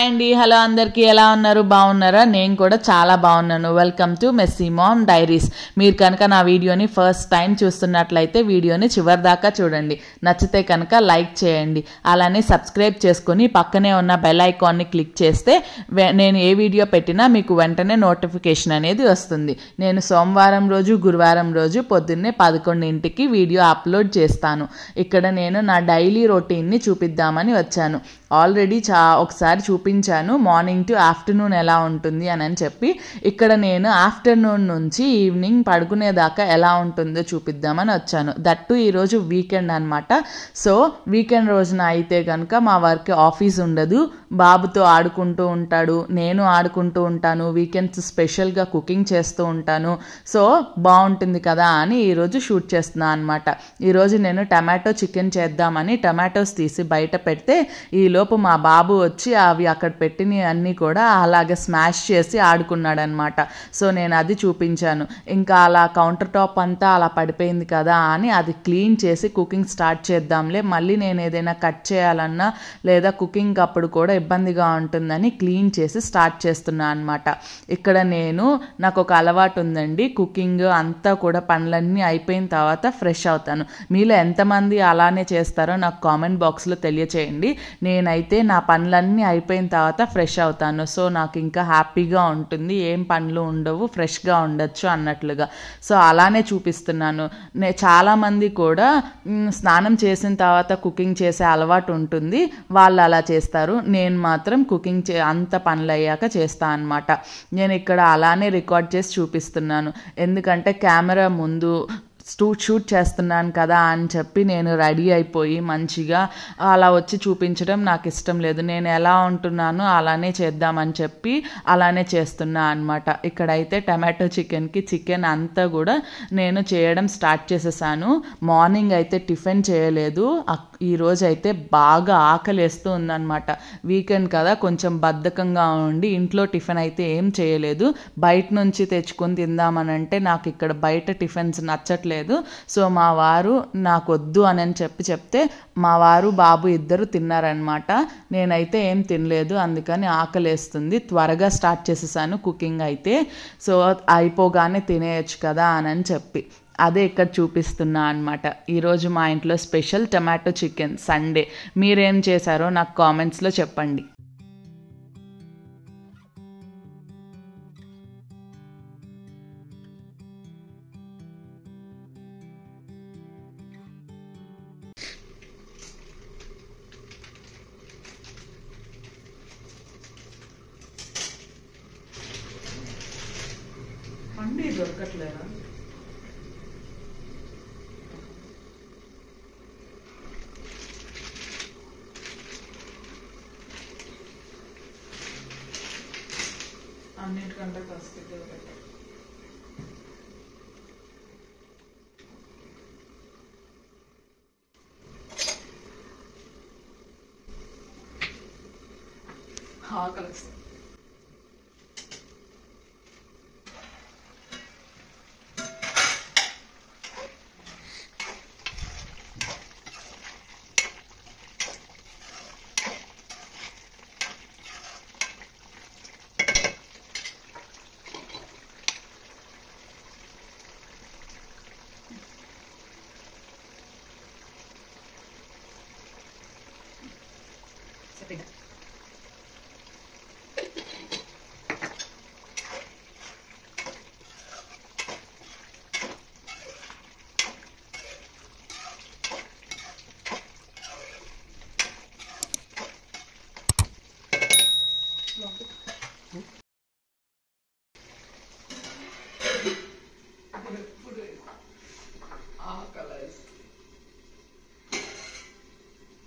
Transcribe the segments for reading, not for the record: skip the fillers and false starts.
అండి, హలో అందరికీ, ఎలా ఉన్నారు? బాగున్నారా? నేను కూడా చాలా బాగున్నాను. Welcome to messy mom diaries. మీరు కనుక నా వీడియోని ఫస్ట్ టైం చూస్తున్నట్లయితే వీడియోని చివరి దాకా చూడండి. నచ్చితే కనుక లైక్ చేయండి, అలానే సబ్స్క్రైబ్ చేసుకొని పక్కనే ఉన్న బెల్ ఐకాన్ని క్లిక్ చేస్తే నేను ఏ వీడియో పెట్టినా మీకు వెంటనే నోటిఫికేషన్ అనేది వస్తుంది. నేను సోమవారం రోజు, గురువారం రోజు పొద్దున్నే 11ంటికి వీడియో అప్లోడ్ చేస్తాను. ఇక్కడ నేను నా డైలీ రొటీన్ని చూపిద్దామని వచ్చాను. ఆల్రెడీ ఒకసారి చూపించాను మార్నింగ్ టు ఆఫ్టర్నూన్ ఎలా ఉంటుంది అని చెప్పి. ఇక్కడ నేను ఆఫ్టర్నూన్ నుంచి ఈవినింగ్ పడుకునేదాకా ఎలా ఉంటుందో చూపిద్దామని వచ్చాను. దట్టు ఈరోజు వీకెండ్ అనమాట. సో వీకెండ్ రోజున అయితే కనుక మా వారికి ఆఫీస్ ఉండదు, బాబుతో ఆడుకుంటూ ఉంటాడు, నేను ఆడుకుంటూ ఉంటాను. వీకెండ్స్ స్పెషల్గా కుకింగ్ చేస్తూ ఉంటాను. సో బాగుంటుంది కదా అని ఈరోజు షూట్ చేస్తున్నాను అనమాట. ఈరోజు నేను టమాటో చికెన్ చేద్దామని టమాటోస్ తీసి బయట పెడితే ఈలోపు మా బాబు వచ్చి అవి అక్కడ పెట్టినవి అన్నీ కూడా అలాగే స్మాష్ చేసి ఆడుకున్నాడనమాట. సో నేను అది చూపించాను. ఇంకా అలా కౌంటర్ టాప్ అంతా అలా పడిపోయింది కదా అని అది క్లీన్ చేసి కుకింగ్ స్టార్ట్ చేద్దాంలే, మళ్ళీ నేను ఏదైనా కట్ చేయాలన్నా లేదా కుకింగ్ అప్పుడు కూడా ఇబ్బందిగా ఉంటుందని క్లీన్ చేసి స్టార్ట్ చేస్తున్నా అనమాట. ఇక్కడ నాకు ఒక అలవాటు ఉందండి, కుకింగ్ అంతా కూడా పనులన్నీ అయిపోయిన తర్వాత ఫ్రెష్ అవుతాను. మీలో ఎంతమంది అలానే చేస్తారో నాకు కామెంట్ బాక్స్లో తెలియచేయండి. నేనైతే నా పనులన్నీ అయిపోయిన తర్వాత ఫ్రెష్ అవుతాను. సో నాకు ఇంకా హ్యాపీగా ఉంటుంది, ఏం పనులు ఉండవు, ఫ్రెష్గా ఉండొచ్చు అన్నట్లుగా. సో అలానే చూపిస్తున్నాను. చాలామంది కూడా స్నానం చేసిన తర్వాత కుకింగ్ చేసే అలవాటు ఉంటుంది, వాళ్ళు అలా చేస్తారు. నేను మాత్రం కుకింగ్ అంత పనులు అయ్యాక చేస్తాను అనమాట. నేను ఇక్కడ అలానే రికార్డ్ చేసి చూపిస్తున్నాను, ఎందుకంటే కెమెరా ముందు షూట్ చేస్తున్నాను కదా అని చెప్పి నేను రెడీ అయిపోయి మంచిగా అలా వచ్చి చూపించడం నాకు ఇష్టం లేదు. నేను ఎలా ఉంటున్నానో అలానే చేద్దామని చెప్పి అలానే చేస్తున్నా అనమాట. ఇక్కడైతే టమాటో చికెన్కి చికెన్ అంతా కూడా నేను చేయడం స్టార్ట్ చేసేసాను. మార్నింగ్ అయితే టిఫిన్ చేయలేదు. ఈరోజు అయితే బాగా ఆకలేస్తూ ఉందన్నమాట. వీకెండ్ కదా, కొంచెం బద్ధకంగా ఉండి ఇంట్లో టిఫిన్ అయితే ఏం చేయలేదు. బయట నుంచి తెచ్చుకొని తిందామనంటే నాకు ఇక్కడ బయట టిఫిన్స్ నచ్చట్లేదు. సో మా వారు నాకు వద్దు అని చెప్తే మా వారు బాబు ఇద్దరు తిన్నారనమాట. నేనైతే ఏం తినలేదు, అందుకని ఆకలేస్తుంది. త్వరగా స్టార్ట్ చేసేసాను కుకింగ్ అయితే. సో అయిపోగానే తినేయచ్చు కదా అని చెప్పి అదే ఇక్కడ చూపిస్తున్నా అనమాట. ఈరోజు మా ఇంట్లో స్పెషల్ టమాటో చికెన్ సండే. మీరేం చేశారో నాకు కామెంట్స్లో చెప్పండి. అండి దొరకట్లేదా? అన్నిటికంటే ఫస్ట్ ఆకలి.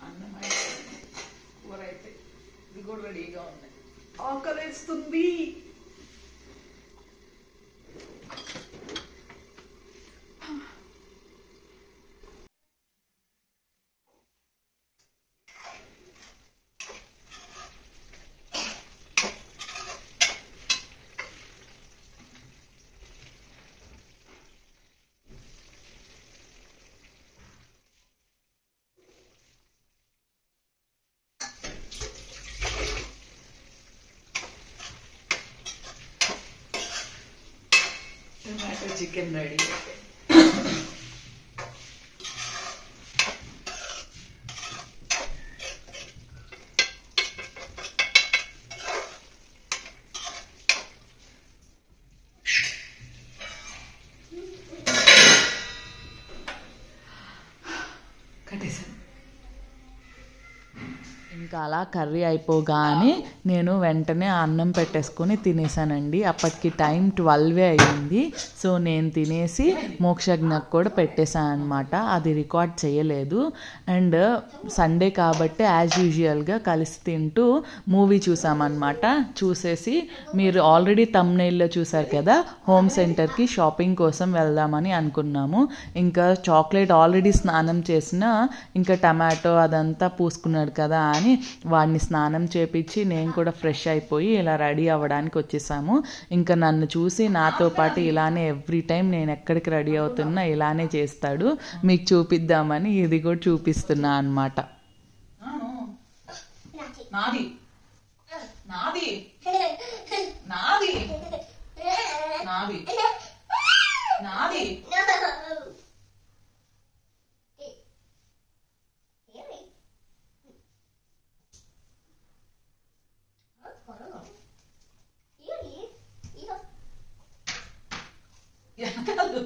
అన్నం కూర అయితే ఇది కూడా రెడీగా ఉన్నాయి. ఆకలేస్తుంది. Chicken ready. ఇంకా అలా కర్రీ అయిపోగానే నేను వెంటనే అన్నం పెట్టేసుకొని తినేసానండి. అప్పటికి టైం 12 అయ్యింది. సో నేను తినేసి మోక్షజ్ఞకు కూడా పెట్టేశాను అనమాట. అది రికార్డ్ చేయలేదు. అండ్ సండే కాబట్టి యాజ్ యూజువల్గా కలిసి తింటూ మూవీ చూసామన్నమాట. చూసేసి మీరు ఆల్రెడీ థంబ్నెయిల్లో చూసారు కదా, హోమ్ సెంటర్కి షాపింగ్ కోసం వెళ్దామని అనుకున్నాము. ఇంకా చాక్లెట్ ఆల్రెడీ స్నానం చేసిన, ఇంకా టమాటో అదంతా పూసుకున్నాడు కదా అని వాడిని స్నానం చేపించి నేను కూడా ఫ్రెష్ అయిపోయి ఇలా రెడీ అవ్వడానికి వచ్చేసాము. ఇంకా నన్ను చూసి నాతో పాటు ఇలానే ఎవ్రీ టైం నేను ఎక్కడికి రెడీ అవుతున్నా ఇలానే చేస్తాడు. మీకు చూపిద్దామని ఇది కూడా చూపిస్తున్నా అన్నమాట. నాది నాది నాది నాది నాది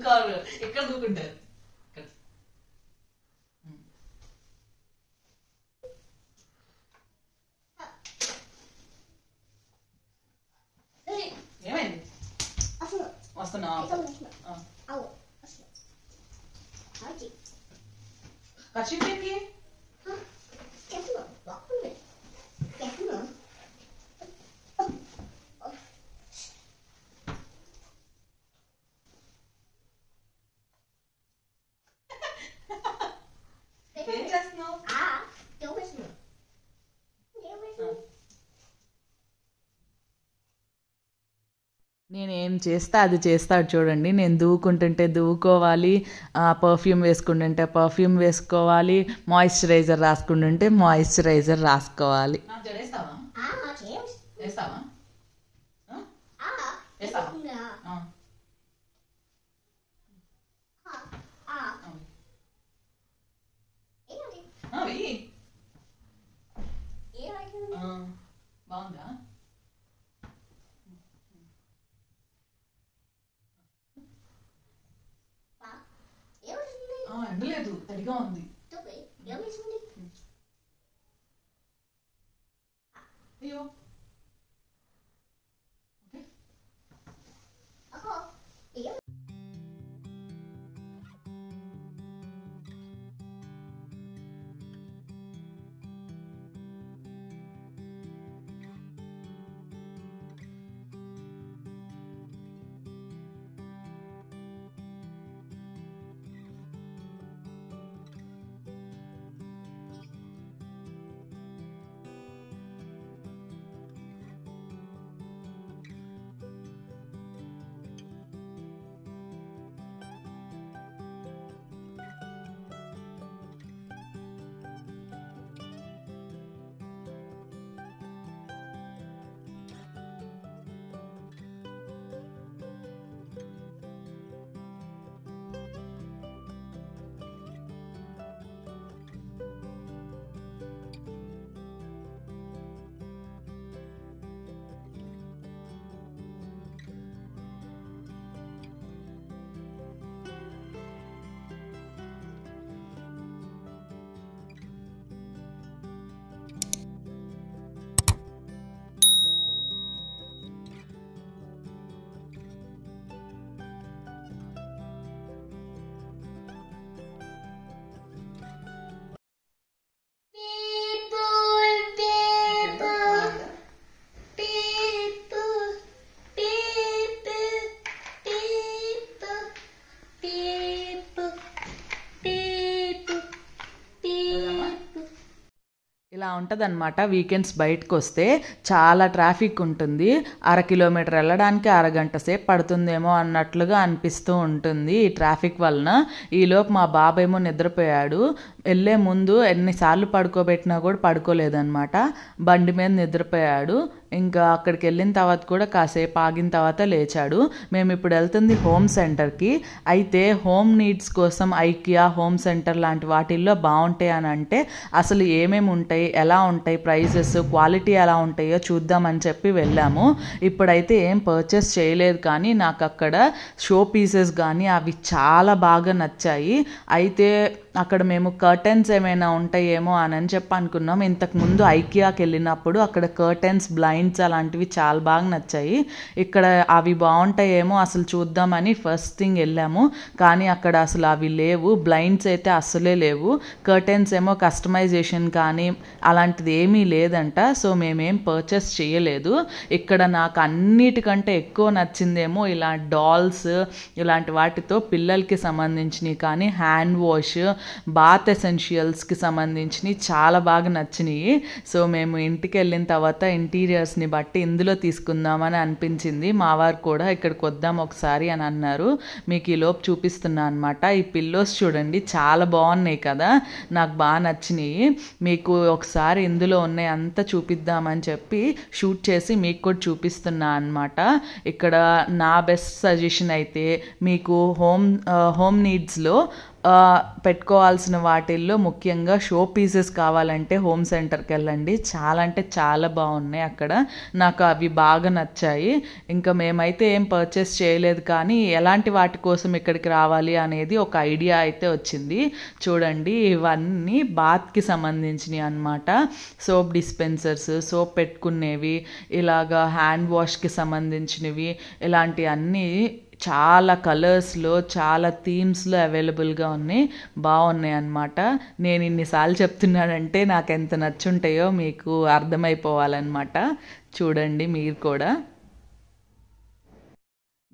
కారు ఎక్కడ దూకుంటారు. ఏమైంది? వస్తున్నా కచ్చిపేకి ఏం చేస్తున్నావు? నేనేం చేస్తా అది చేస్తాడు చూడండి. నేను దూకుంటుంటే దూకోవాలి, పర్ఫ్యూమ్ వేసుకుంటుంటే పర్ఫ్యూమ్ వేసుకోవాలి, మాయిశ్చరైజర్ రాసుకుంటుంటే మాయిశ్చరైజర్ రాసుకోవాలి. బాగుందా? ఎండలేదు, తడిగా ఉంది. అయ్యో ఇలా ఉంటుందన్నమాట. వీకెండ్స్ బయటకు వస్తే చాలా ట్రాఫిక్ ఉంటుంది. 1/2 కిలోమీటర్ వెళ్ళడానికి అరగంట సేపు పడుతుందేమో అన్నట్లుగా అనిపిస్తూ ఉంటుంది ఈ ట్రాఫిక్ వలన. ఈలోపు మా బాబేమో నిద్రపోయాడు. వెళ్ళే ముందు ఎన్నిసార్లు పడుకోబెట్టినా కూడా పడుకోలేదన్నమాట. బండి మీద నిద్రపోయాడు. ఇంకా అక్కడికి వెళ్ళిన తర్వాత కూడా కాసేపు ఆగిన తర్వాత లేచాడు. మేము ఇప్పుడు వెళ్తుంది హోమ్ సెంటర్కి. అయితే హోమ్ నీడ్స్ కోసం ఐకియా, హోమ్ సెంటర్ లాంటి వాటిల్లో బాగుంటాయి అని అంటే అసలు ఏమేమి ఉంటాయి, ఎలా ఉంటాయి, ప్రైజెస్, క్వాలిటీ ఎలా ఉంటాయో చూద్దామని చెప్పి వెళ్ళాము. ఇప్పుడైతే ఏం పర్చేస్ చేయలేదు, కానీ నాకు అక్కడ షో పీసెస్ కానీ అవి చాలా బాగా నచ్చాయి. అయితే అక్కడ మేము కర్టెన్స్ ఏమైనా ఉంటాయేమో అని చెప్పి అనుకున్నాం. ఇంతకుముందు ఐకియాకి వెళ్ళినప్పుడు అక్కడ కర్టెన్స్, బ్లైండ్స్ అలాంటివి చాలా బాగా నచ్చాయి. ఇక్కడ అవి బాగుంటాయేమో అసలు చూద్దామని ఫస్ట్ థింగ్ వెళ్ళాము, కానీ అక్కడ అసలు అవి లేవు. బ్లైండ్స్ అయితే అస్సలే లేవు. కర్టెన్స్ ఏమో కస్టమైజేషన్ కానీ అలాంటిది ఏమీ లేదంట. సో మేమేం పర్చేస్ చేయలేదు. ఇక్కడ నాకు అన్నిటికంటే ఎక్కువ నచ్చిందేమో ఇలా డాల్స్, ఇలాంటి వాటితో పిల్లలకి సంబంధించినవి కానీ హ్యాండ్ వాష్, బాత్ ఎసెన్షియల్స్కి సంబంధించినవి చాలా బాగా నచ్చినాయి. సో మేము ఇంటికి వెళ్ళిన తర్వాత ఇంటీరియర్స్ని బట్టి ఇందులో తీసుకుందామని అనిపించింది. మా వారు కూడా ఇక్కడికి వద్దాం ఒకసారి అని అన్నారు. మీకు ఈ లోపు చూపిస్తున్నా అనమాట. ఈ పిల్లోస్ చూడండి, చాలా బాగున్నాయి కదా, నాకు బాగా నచ్చినాయి. మీకు ఒకసారి ఇందులో ఉన్నాయి అంతా చూపిద్దామని చెప్పి షూట్ చేసి మీకు కూడా చూపిస్తున్నా అనమాట. ఇక్కడ నా బెస్ట్ సజెషన్ అయితే మీకు హోమ్ నీడ్స్లో పెట్టుకోవాల్సిన వాటిల్లో ముఖ్యంగా షో పీసెస్ కావాలంటే హోమ్ సెంటర్కి వెళ్ళండి. చాలా అంటే చాలా బాగున్నాయి అక్కడ. నాకు అవి బాగా నచ్చాయి. ఇంకా మేమైతే ఏం పర్చేస్ చేయలేదు, కానీ ఎలాంటి వాటి కోసం ఇక్కడికి రావాలి అనేది ఒక ఐడియా అయితే వచ్చింది. చూడండి, ఇవన్నీ బాత్కి సంబంధించినవి అన్నమాట. సోప్ డిస్పెన్సర్స్, సోప్ పెట్టుకునేవి, ఇలాగా హ్యాండ్ వాష్కి సంబంధించినవి, ఇలాంటివన్నీ చాలా కలర్స్లో, చాలా థీమ్స్లో అవైలబుల్గా ఉన్నాయి. బాగున్నాయి అన్నమాట. నేను ఇన్నిసార్లు చెప్తున్నానంటే నాకు ఎంత నచ్చుంటాయో మీకు అర్థమైపోవాలన్నమాట. చూడండి మీరు కూడా.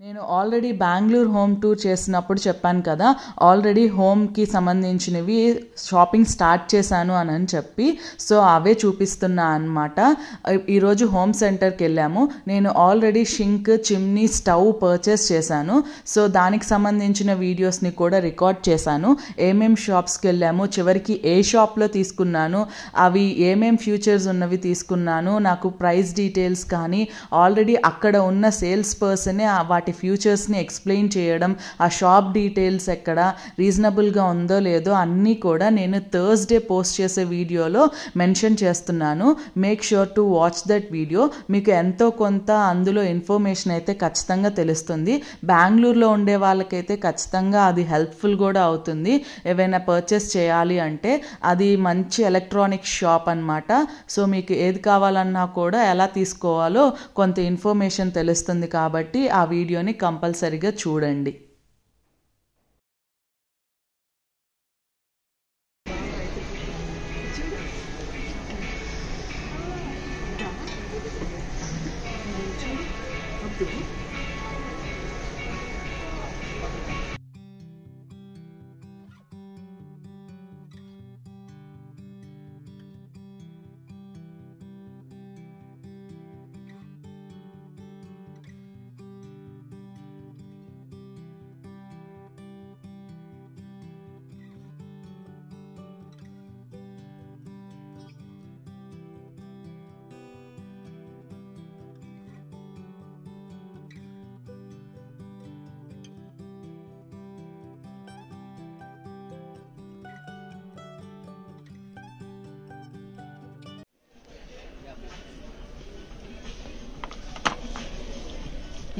నేను ఆల్రెడీ బెంగళూరు హోమ్ టూర్ చేసినప్పుడు చెప్పాను కదా, ఆల్రెడీ హోమ్కి సంబంధించినవి షాపింగ్ స్టార్ట్ చేశాను అని చెప్పి. సో అవే చూపిస్తున్నా అనమాట. ఈరోజు హోమ్ సెంటర్కి వెళ్ళాము. నేను already sink, chimney, stove purchase చేశాను. సో దానికి సంబంధించిన వీడియోస్ని కూడా రికార్డ్ చేశాను. ఏమేం షాప్స్కి వెళ్ళాము, చివరికి ఏ షాప్లో తీసుకున్నాను, అవి ఏమేం ఫ్యూచర్స్ ఉన్నవి తీసుకున్నాను, నాకు ప్రైస్ డీటెయిల్స్ కానీ ఆల్రెడీ అక్కడ ఉన్న సేల్స్ పర్సనే వాటి ఫ్యూచర్స్ని ఎక్స్ప్లెయిన్ చేయడం, ఆ షాప్ డీటెయిల్స్ ఎక్కడ రీజనబుల్గా ఉందో లేదో అన్నీ కూడా నేను థర్స్డే పోస్ట్ చేసే వీడియోలో మెన్షన్ చేస్తున్నాను. Make sure to watch that video. మీకు ఎంతో కొంత అందులో ఇన్ఫర్మేషన్ అయితే ఖచ్చితంగా తెలుస్తుంది. బెంగళూరులో ఉండే వాళ్ళకైతే ఖచ్చితంగా అది హెల్ప్ఫుల్ కూడా అవుతుంది. ఏవైనా పర్చేస్ చేయాలి అంటే అది మంచి ఎలక్ట్రానిక్ షాప్ అన్నమాట. సో మీకు ఏది కావాలన్నా కూడా ఎలా తీసుకోవాలో కొంత ఇన్ఫర్మేషన్ తెలుస్తుంది. కాబట్టి ఆ వీడియోని కంపల్సరీగా చూడండి.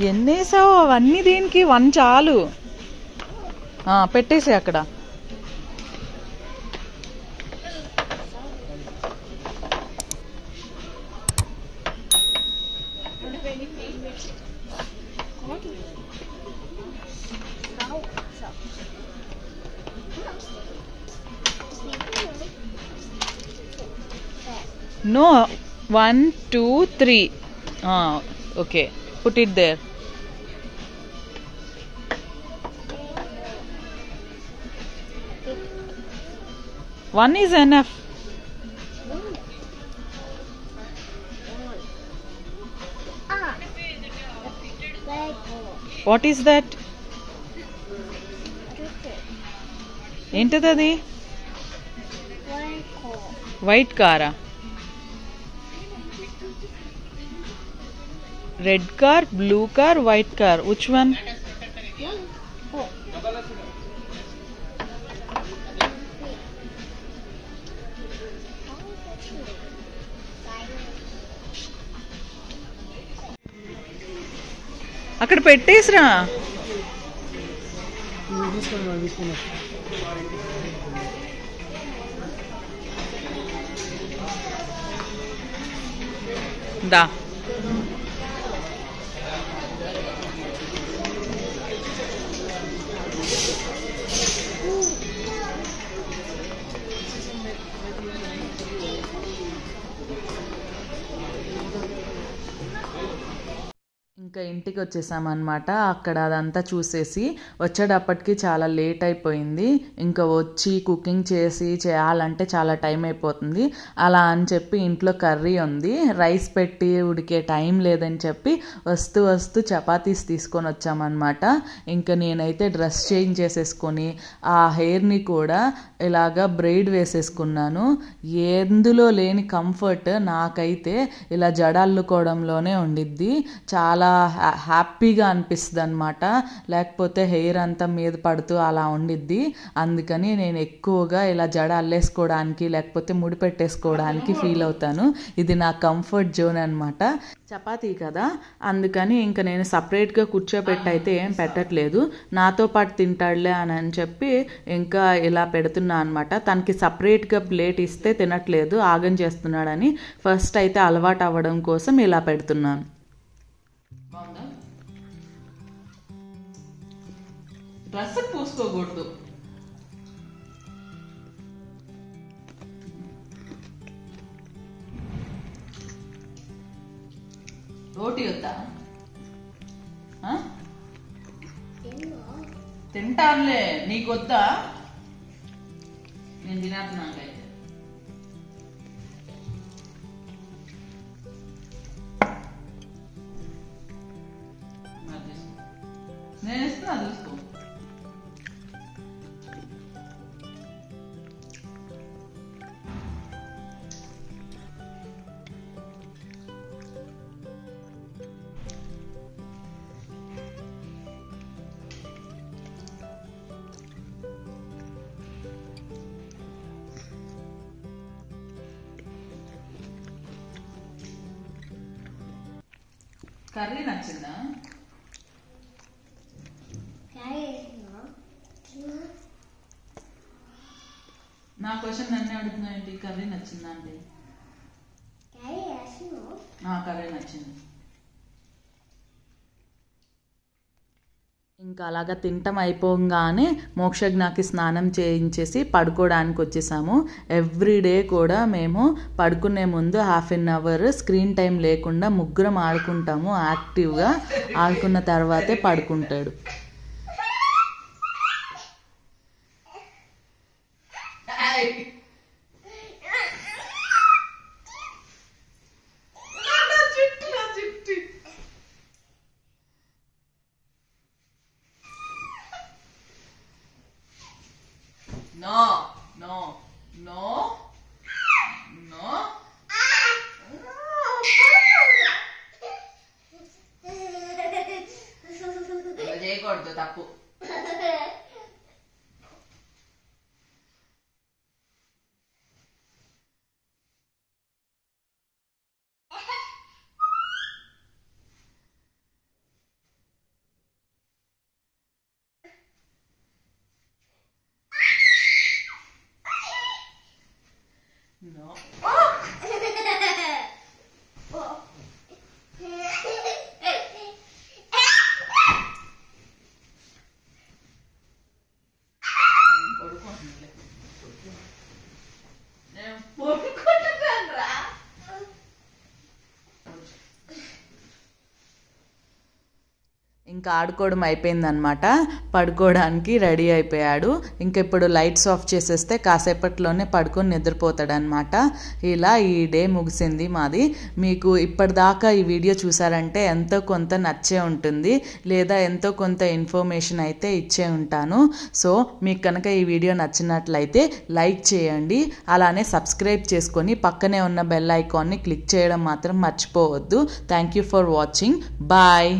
ఎన్నేసావు అవన్నీ? దీనికి 1 చాలు. పెట్టేసి అక్కడ. No, 1, 2, 3. Okay, put it there. One is enough. What is that? ఏంటది? వైట్ కారా? Red car, blue car, white car. Which one? అక్కడ పెట్టేసిరా. దా ఇంకా ఇంటికి వచ్చేసామన్నమాట. అక్కడ అదంతా చూసేసి వచ్చేటప్పటికి చాలా లేట్ అయిపోయింది. ఇంకా వచ్చి కుకింగ్ చేయాలంటే చాలా టైం అయిపోతుంది. అలా అని చెప్పి ఇంట్లో కర్రీ ఉంది, రైస్ పెట్టి ఉడికే టైం లేదని చెప్పి వస్తూ చపాతీస్ తీసుకొని వచ్చామన్నమాట. ఇంకా నేనైతే డ్రెస్ చేంజ్ చేసేసుకొని ఆ హెయిర్ని కూడా ఇలాగా బ్రెయిడ్ వేసేసుకున్నాను. ఎందులో లేని కంఫర్ట్ నాకైతే ఇలా జడ అల్లుకోవడంలోనే ఉండిద్ది. చాలా హ్యాపీగా అనిపిస్తుంది అనమాట. లేకపోతే హెయిర్ అంతా మీద పడుతూ అలా ఉండిద్ది. అందుకని నేను ఎక్కువగా ఇలా జడ అల్లేసుకోవడానికి లేకపోతే ముడి పెట్టేసుకోవడానికి ఫీల్ అవుతాను. ఇది నా కంఫర్ట్ జోన్ అనమాట. చపాతీ కదా, అందుకని ఇంకా నేను సపరేట్గా కూర్చోపెట్టి అయితే ఏం పెట్టట్లేదు. నాతో పాటు తింటాడులే అని చెప్పి ఇంకా ఇలా పెడుతున్నా అనమాట. తనకి సపరేట్గా ప్లేట్ ఇస్తే తినట్లేదు, ఆగం చేస్తున్నాడని ఫస్ట్ అయితే అలవాటు అవ్వడం కోసం ఇలా పెడుతున్నాను. డ్రెస్ పూసుకోకూడదు. రోటీ వద్దా? తింటానులే, నీకొద్దా? నేను తినేస్తున్నాను. అయితే నేను ఇస్తున్నా, చూసుకో. కర్రీ నచ్చిందా? నా క్వశ్చన్ నన్నే అడుగుతున్నా ఏంటి? కర్రీ నచ్చిందా అంటే నా కర్రీ నచ్చింది. ఇంకా అలాగా తింటం అయిపోగానే మోక్షజ్ఞకి స్నానం చేయించేసి పడుకోవడానికి వచ్చేసాము. ఎవ్రీడే కూడా మేము పడుకునే ముందు 1/2 అవర్ స్క్రీన్ టైం లేకుండా ముగ్గురం ఆడుకుంటాము. యాక్టివ్గా ఆడుకున్న తర్వాతే పడుకుంటాడు. No, no, no, no. అలా చేయకూడదు. ఇంకా ఆడుకోవడం అయిపోయిందనమాట, పడుకోవడానికి రెడీ అయిపోయాడు. ఇంకా ఇప్పుడు లైట్స్ ఆఫ్ చేసేస్తే కాసేపట్లోనే పడుకొని నిద్రపోతాడనమాట. ఇలా ఈ డే ముగిసింది మాది. మీకు ఇప్పటిదాకా ఈ వీడియో చూసారంటే ఎంతో కొంత నచ్చే ఉంటుంది, లేదా ఎంతో కొంత ఇన్ఫర్మేషన్ అయితే ఇచ్చే ఉంటాను. సో మీకు కనుక ఈ వీడియో నచ్చినట్లయితే లైక్ చేయండి, అలానే సబ్స్క్రైబ్ చేసుకొని పక్కనే ఉన్న బెల్ ఐకాన్ని క్లిక్ చేయడం మాత్రం మర్చిపోవద్దు. Thank you for watching. Bye.